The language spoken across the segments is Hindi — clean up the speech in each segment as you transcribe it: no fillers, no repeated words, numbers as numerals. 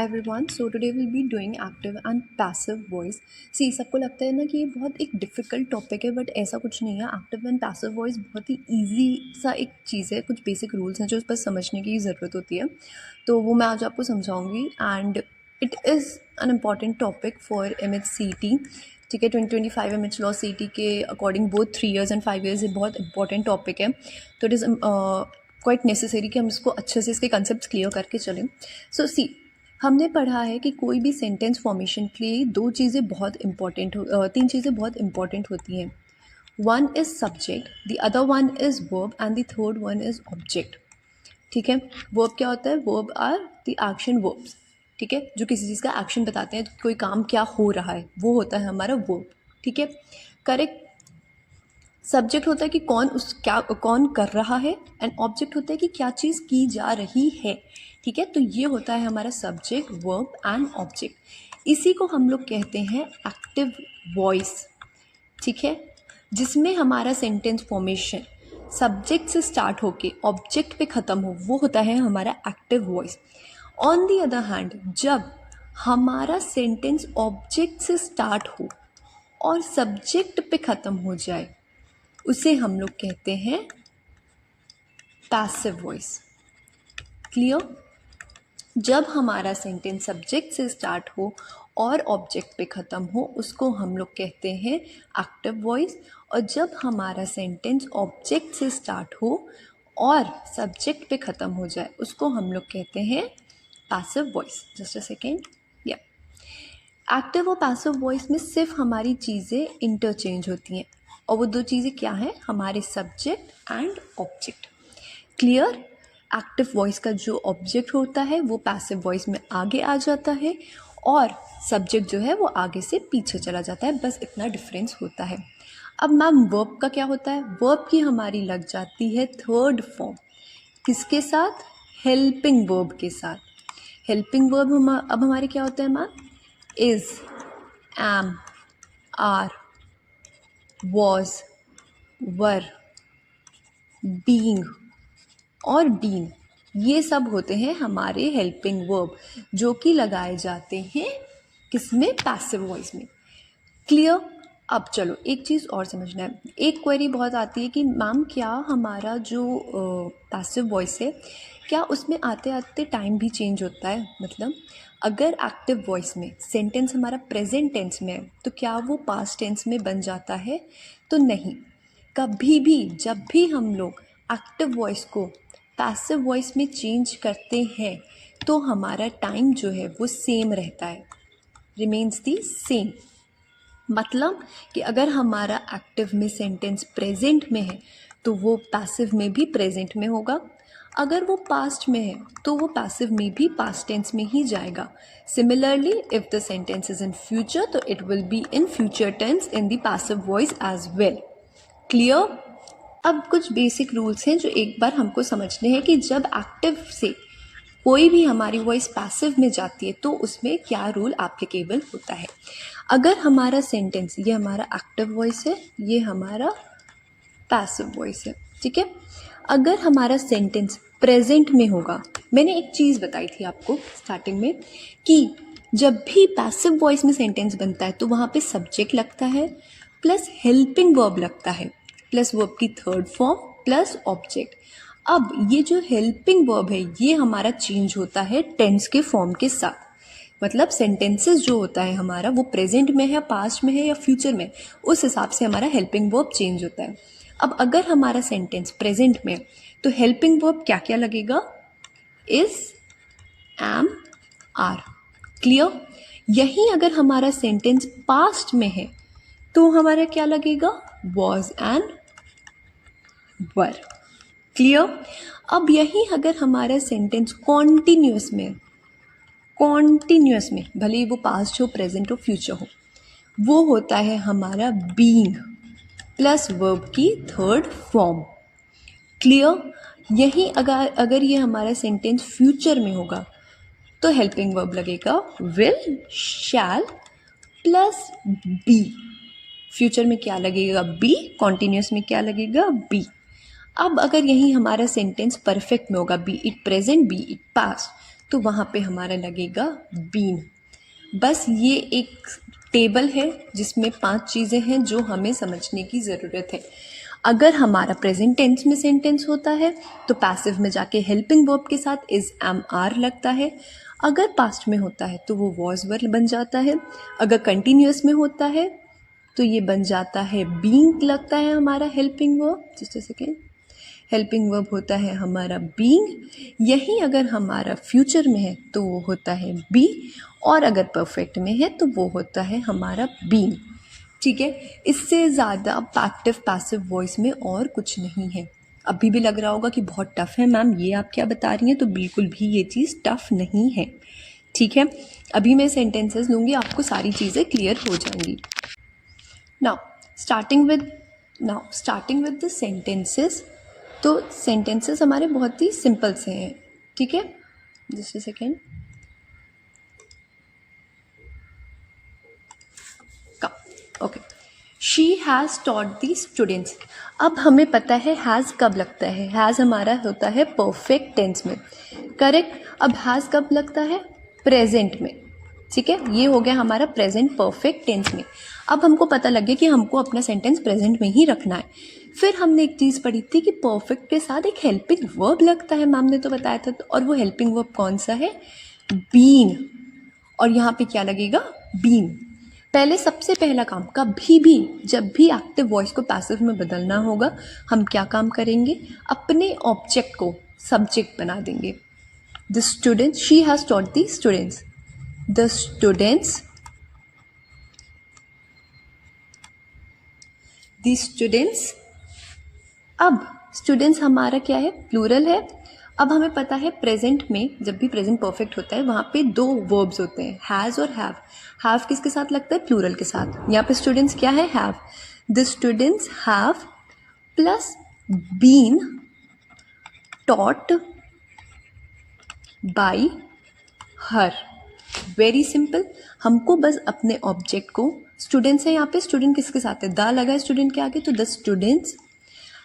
everyone. So today we'll be doing active and passive voice. See, सबको लगता है ना कि ये बहुत एक डिफ़िकल्ट टॉपिक है, बट ऐसा कुछ नहीं है. एक्टिव एंड पैसिव वॉइस बहुत ही ईजी सा एक चीज़ है. कुछ बेसिक रूल्स हैं जो बस समझने की ज़रूरत होती है, तो वो मैं आज आपको समझाऊंगी. And it is an important topic for MHCT. ठीक है, 2025 MH लॉ CT के according both 3 years and 5 years ये बहुत इंपॉर्टेंट टॉपिक है. तो इट इज़ क्वाइट नेसेसरी कि हम इसको अच्छे से इसके कंसेप्ट क्लियर करके चलें. सो सी, हमने पढ़ा है कि कोई भी सेंटेंस फॉर्मेशन के लिए तीन चीज़ें बहुत इंपॉर्टेंट होती हैं. One is subject, the other one is verb and the third one is object. ठीक है, वर्ब क्या होता है? Verb are the action verbs. ठीक है, जो किसी चीज़ का एक्शन बताते हैं, कोई काम क्या हो रहा है, वो होता है हमारा वर्ब. ठीक है, करेक्ट. सब्जेक्ट होता है कि कौन कर रहा है, एंड ऑब्जेक्ट होता है कि क्या चीज़ की जा रही है. ठीक है, तो ये होता है हमारा सब्जेक्ट, वर्ब एंड ऑब्जेक्ट. इसी को हम लोग कहते हैं एक्टिव वॉइस. ठीक है, जिसमें हमारा सेंटेंस फॉर्मेशन सब्जेक्ट से स्टार्ट होके ऑब्जेक्ट पे ख़त्म हो, वो होता है हमारा active voice. On the other hand, जब हमारा सेंटेंस ऑब्जेक्ट से स्टार्ट हो और सब्जेक्ट पे ख़त्म हो जाए, उसे हम लोग कहते हैं पैसिव वॉइस. क्लियर? जब हमारा सेंटेंस सब्जेक्ट से स्टार्ट हो और ऑब्जेक्ट पे ख़त्म हो, उसको हम लोग कहते हैं एक्टिव वॉइस. और जब हमारा सेंटेंस ऑब्जेक्ट से स्टार्ट हो और सब्जेक्ट पे ख़त्म हो जाए, उसको हम लोग कहते हैं passive voice. Just a second. या एक्टिव और पैसिव वॉइस में सिर्फ हमारी चीज़ें इंटरचेंज होती हैं, और वो दो चीज़ें क्या हैं? हमारे subject and object. Clear? Active voice का जो ऑब्जेक्ट होता है वो पैसिव वॉइस में आगे आ जाता है, और सब्जेक्ट जो है वो आगे से पीछे चला जाता है. बस इतना डिफरेंस होता है. अब मैम, वर्ब का क्या होता है? वर्ब की हमारी लग जाती है थर्ड फॉर्म. किसके साथ? हेल्पिंग वर्ब के साथ. हेल्पिंग वर्ब अब हमारे क्या होते हैं ma'am? Is, am, are, was, were, being और बीन. ये सब होते हैं हमारे हेल्पिंग वर्ब, जो कि लगाए जाते हैं किसमें? पैसिव वॉइस में. क्लियर? अब चलो एक चीज़ और समझना है. एक क्वेरी बहुत आती है कि मैम, क्या हमारा जो पैसिव वॉइस है, क्या उसमें आते आते टाइम भी चेंज होता है? मतलब अगर एक्टिव वॉइस में सेंटेंस हमारा प्रेजेंट टेंस में है, तो क्या वो पास्ट टेंस में बन जाता है? तो नहीं. कभी भी जब भी हम लोग एक्टिव वॉइस को पैसिव वॉइस में चेंज करते हैं, तो हमारा टाइम जो है वो सेम रहता है, रिमेन्स दी सेम. मतलब कि अगर हमारा एक्टिव में सेंटेंस प्रेजेंट में है, तो वो पैसिव में भी प्रेजेंट में होगा. अगर वो पास्ट में है, तो वो पैसिव में भी पास्ट टेंस में ही जाएगा. Similarly, if the sentence is in future, तो it will be in future tense in the passive voice as well. Clear? अब कुछ बेसिक रूल्स हैं जो एक बार हमको समझने हैं कि जब एक्टिव से कोई भी हमारी वॉइस पैसिव में जाती है, तो उसमें क्या रूल एप्लीकेबल होता है. अगर हमारा सेंटेंस, ये हमारा एक्टिव वॉइस है, ये हमारा पैसिव वॉइस है. ठीक है, अगर हमारा सेंटेंस प्रेजेंट में होगा, मैंने एक चीज़ बताई थी आपको स्टार्टिंग में कि जब भी पैसिव वॉइस में सेंटेंस बनता है, तो वहाँ पे सब्जेक्ट लगता है, प्लस हेल्पिंग वर्ब लगता है, प्लस वर्ब की थर्ड फॉर्म, प्लस ऑब्जेक्ट. अब ये जो हेल्पिंग वर्ब है, ये हमारा चेंज होता है टेंस के फॉर्म के साथ. मतलब सेंटेंसेस जो होता है हमारा, वो प्रेजेंट में है, पास्ट में है या फ्यूचर में, उस हिसाब से हमारा हेल्पिंग वर्ब चेंज होता है. अब अगर हमारा सेंटेंस प्रेजेंट में, तो हेल्पिंग वर्ब क्या क्या लगेगा? Is, am, are. क्लियर? यही अगर हमारा सेंटेंस पास्ट में है, तो हमारा क्या लगेगा? Was and were. क्लियर? अब यही अगर हमारा सेंटेंस कॉन्टिन्यूस में, भले ही वो पास्ट हो, प्रेजेंट हो, फ्यूचर हो, वो होता है हमारा बीइंग प्लस वर्ब की थर्ड फॉर्म. क्लियर? यही अगर ये हमारा सेंटेंस फ्यूचर में होगा, तो हेल्पिंग वर्ब लगेगा will, shall plus be. Future में क्या लगेगा? बी. कॉन्टिन्यूस में क्या लगेगा? बी. अब अगर यही हमारा सेंटेंस परफेक्ट में होगा, B it present, B it past, तो वहाँ पे हमारा लगेगा बीन। बस ये एक टेबल है जिसमें 5 चीज़ें हैं जो हमें समझने की ज़रूरत है। अगर हमारा प्रेजेंट टेंस में सेंटेंस होता है तो पैसिव में जाके हेल्पिंग वर्ब के साथ इज एम आर लगता है। अगर पास्ट में होता है तो वो वॉज वर्ब बन जाता है। अगर कंटिन्यूअस में होता है तो ये बन जाता है बीइंग लगता है हमारा helping verb. Just a second, helping verb होता है हमारा बीइंग। यही अगर हमारा फ्यूचर में है तो वो होता है बी, और अगर परफेक्ट में है तो वो होता है हमारा बीइंग। ठीक है, इससे ज़्यादा एक्टिव पैसिव वॉइस में और कुछ नहीं है। अभी भी लग रहा होगा कि बहुत टफ है मैम, ये आप क्या बता रही हैं, तो बिल्कुल भी ये चीज़ टफ नहीं है। ठीक है, अभी मैं सेंटेंसेस लूँगी, आपको सारी चीज़ें क्लियर हो जाएंगी। Now starting with the sentences. तो सेंटेंसेस हमारे बहुत ही सिंपल से हैं। ठीक है, just a second, okay. She has taught the students. अब हमें पता है हैज़ कब लगता है। हैज़ हमारा होता है परफेक्ट टेंस में, करेक्ट। अब हैज़ कब लगता है, प्रेजेंट में। ठीक है, ये हो गया हमारा प्रेजेंट परफेक्ट टेंस में। अब हमको पता लग गया कि हमको अपना सेंटेंस प्रेजेंट में ही रखना है। फिर हमने एक चीज़ पढ़ी थी कि परफेक्ट के साथ एक हेल्पिंग वर्ब लगता है, मैम ने तो बताया था। और वो हेल्पिंग वर्ब कौन सा है, बीइंग। और यहाँ पे क्या लगेगा, बीइंग। पहले सबसे पहला काम, कभी भी जब भी एक्टिव वॉइस को पैसिव में बदलना होगा, हम क्या काम करेंगे, अपने ऑब्जेक्ट को सब्जेक्ट बना देंगे। The students, she has taught the students, the students, the students. अब स्टूडेंट्स हमारा क्या है, प्लूरल है। अब हमें पता है प्रेजेंट में जब भी प्रेजेंट परफेक्ट होता है वहाँ पे 2 वर्ब्स होते हैं, हैज़ और हैव। हैव किसके साथ लगता है, प्लूरल के साथ। यहाँ पे स्टूडेंट्स क्या है, have. The students have plus been taught by her. Very simple, हमको बस अपने ऑब्जेक्ट को, स्टूडेंट्स है यहाँ पे, स्टूडेंट किसके साथ है, द लगा है स्टूडेंट के आगे, तो द स्टूडेंट्स।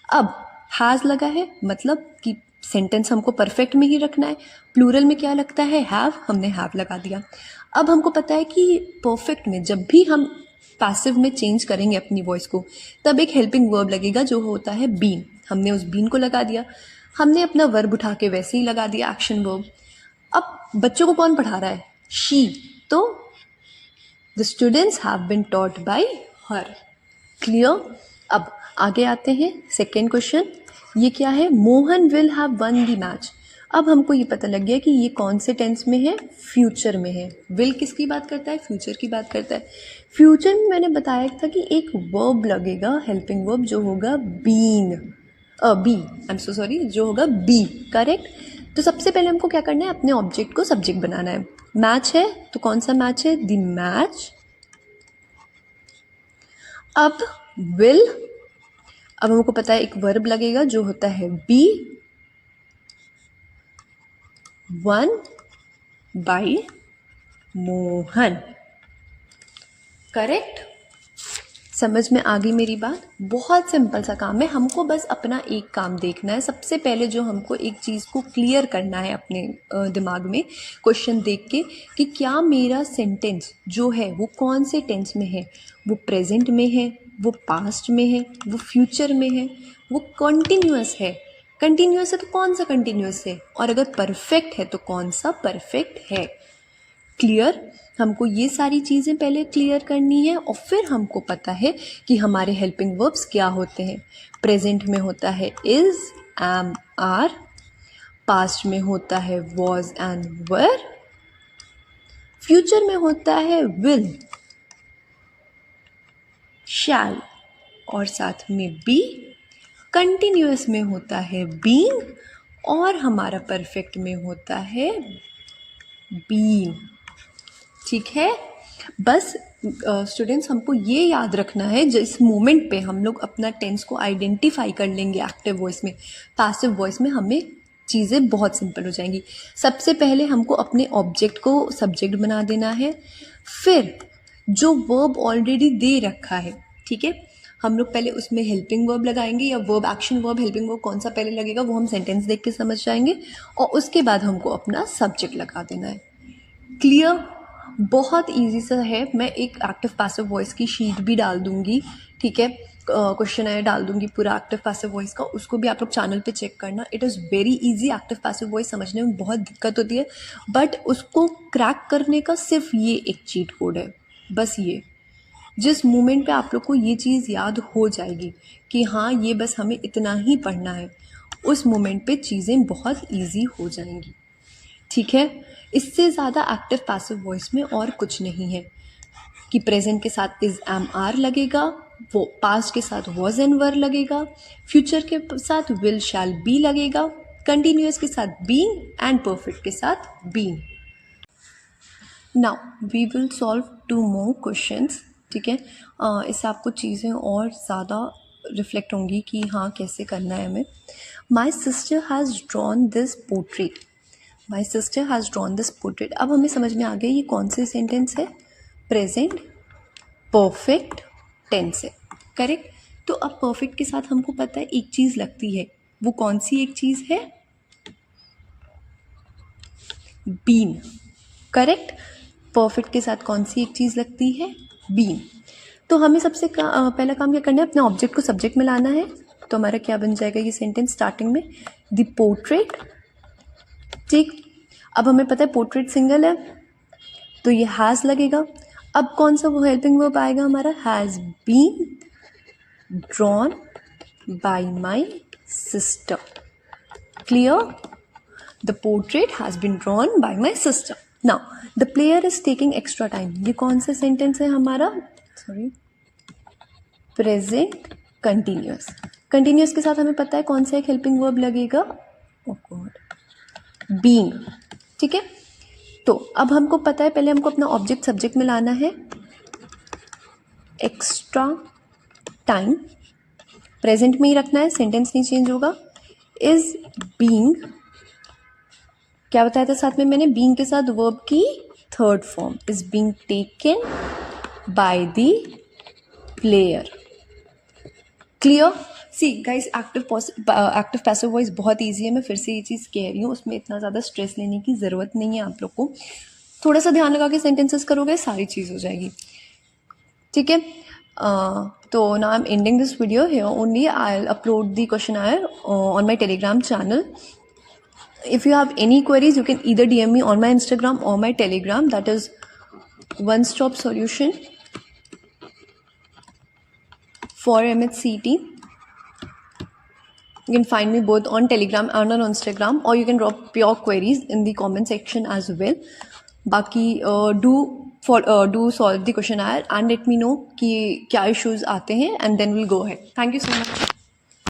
अब हैज़ लगा है, मतलब कि सेंटेंस हमको परफेक्ट में ही रखना है। प्लूरल में क्या लगता है, हैव, हमने हैव लगा दिया। अब हमको पता है कि परफेक्ट में जब भी हम पैसिव में चेंज करेंगे अपनी वॉइस को, तब एक हेल्पिंग वर्ब लगेगा जो होता है बीन। हमने उस बीन को लगा दिया, हमने अपना वर्ब उठा के वैसे ही लगा दिया, एक्शन वर्ब। अब बच्चों को कौन पढ़ा रहा है, शी, तो the students have been taught by her. Clear. अब आगे आते हैं, सेकेंड क्वेश्चन। ये क्या है, Mohan will have won the match. अब हमको ये पता लग गया कि ये कौन से टेंस में है, फ्यूचर में है। विल किसकी बात करता है, फ्यूचर की बात करता है। फ्यूचर में मैंने बताया था कि एक वर्ब लगेगा, हेल्पिंग वर्ब, जो होगा been, be, I am so sorry, जो होगा बी, करेक्ट। तो सबसे पहले हमको क्या करना है, अपने ऑब्जेक्ट को सब्जेक्ट बनाना है। मैच है तो कौन सा मैच है, द मैच। अब विल, अब हमको पता है एक वर्ब लगेगा जो होता है be, won by Mohan, correct. समझ में आ गई मेरी बात। बहुत सिंपल सा काम है, हमको बस अपना एक काम देखना है। सबसे पहले जो हमको एक चीज़ को क्लियर करना है अपने दिमाग में, क्वेश्चन देख के, कि क्या मेरा सेंटेंस जो है वो कौन से टेंस में है, वो प्रेजेंट में है, वो पास्ट में है, वो फ्यूचर में है, वो कंटिन्यूअस है। कंटिन्यूअस है तो कौन सा कंटिन्यूअस है, और अगर परफेक्ट है तो कौन सा परफेक्ट है। क्लियर। हमको ये सारी चीज़ें पहले क्लियर करनी है, और फिर हमको पता है कि हमारे हेल्पिंग वर्ब्स क्या होते हैं। प्रेजेंट में होता है इज, एम, आर। पास्ट में होता है वॉज एंड वर। फ्यूचर में होता है विल, शैल और साथ में बी। कंटिन्यूअस में होता है बीइंग, और हमारा परफेक्ट में होता है बीइंग। ठीक है, बस स्टूडेंट्स हमको ये याद रखना है, जिस मोमेंट पे हम लोग अपना टेंस को आइडेंटिफाई कर लेंगे एक्टिव वॉइस में, पैसिव वॉइस में हमें चीज़ें बहुत सिंपल हो जाएंगी। सबसे पहले हमको अपने ऑब्जेक्ट को सब्जेक्ट बना देना है, फिर जो वर्ब ऑलरेडी दे रखा है, ठीक है, हम लोग पहले उसमें हेल्पिंग वर्ब लगाएंगे या verb action verb helping verb कौन सा पहले लगेगा वो हम सेंटेंस देख के समझ जाएंगे, और उसके बाद हमको अपना सब्जेक्ट लगा देना है। क्लियर? बहुत इजी सा है। मैं एक एक्टिव पैसिव वॉइस की शीट भी डाल दूंगी, ठीक है, क्वेश्चन है डाल दूंगी पूरा एक्टिव पैसिव वॉइस का, उसको भी आप लोग चैनल पे चेक करना। It is very easy. Active passive voice समझने में बहुत दिक्कत होती है, बट उसको क्रैक करने का सिर्फ ये एक चीट कोड है, बस ये। जिस मोमेंट पे आप लोग को ये चीज़ याद हो जाएगी कि हाँ ये बस हमें इतना ही पढ़ना है, उस मोमेंट पे चीज़ें बहुत ईजी हो जाएंगी, ठीक है। इससे ज़्यादा एक्टिव पैसिव वॉइस में और कुछ नहीं है कि प्रेजेंट के साथ इज एम आर लगेगा, वो पास्ट के साथ वॉज एंड वर लगेगा, फ्यूचर के साथ विल शैल बी लगेगा, कंटिन्यूअस के साथ बीइंग एंड परफेक्ट के साथ being. Now we will solve 2 more questions, ठीक है। इससे आपको चीज़ें और ज़्यादा रिफ्लेक्ट होंगी कि हाँ कैसे करना है हमें। My sister has drawn this portrait. My sister has drawn this portrait. अब हमें समझ में आ गया ये कौन से सेंटेंस है, प्रेजेंट परफेक्ट टेंस है, करेक्ट। तो अब परफेक्ट के साथ हमको पता है एक चीज़ लगती है, वो कौन सी एक चीज़ है, बीन, करेक्ट। परफेक्ट के साथ कौन सी एक चीज़ लगती है, बीन। तो हमें सबसे पहला काम क्या करना है, अपने ऑब्जेक्ट को सब्जेक्ट में लाना है। तो हमारा क्या बन जाएगा ये सेंटेंस स्टार्टिंग में, द पोर्ट्रेट, ठीक। अब हमें पता है पोर्ट्रेट सिंगल है तो ये हैज़ लगेगा। अब कौन सा वो हेल्पिंग वर्ब आएगा हमारा, has been drawn by my sister. Clear? The portrait has been drawn by my sister. Now the player is taking extra time. ये कौन सा सेंटेंस है हमारा, सॉरी, प्रेजेंट कंटिन्यूअस। कंटिन्यूअस के साथ हमें पता है कौन सा एक हेल्पिंग वर्ब लगेगा, ओ गॉड, बीइंग, ठीक है। तो अब हमको पता है पहले हमको अपना ऑब्जेक्ट सब्जेक्ट में लाना है, एक्स्ट्रा टाइम प्रेजेंट में ही रखना है, सेंटेंस नहीं चेंज होगा। इज बीइंग, क्या बताया था साथ में मैंने, बीइंग के साथ वर्ब की third form, is being taken by the player. Clear? See guys, active passive voice बहुत ईजी है। मैं फिर से ये चीज़ कह रही हूँ, उसमें इतना ज़्यादा स्ट्रेस लेने की ज़रूरत नहीं है। आप लोग को थोड़ा सा ध्यान लगा के सेंटेंसेस करोगे सारी चीज़ हो जाएगी, ठीक है। तो now I'm ending this video here only. I'll upload the questionnaire on my Telegram channel. If you have any queries, you can either DM me on my Instagram or my Telegram. That is One Stop Solution for MHCT. You can find me both on Telegram and on Instagram, or you can drop your queries in the comment section as well. बाकी do solve the questionnaire and let me know कि क्या issues आते हैं, and then we'll go ahead. Thank you so much.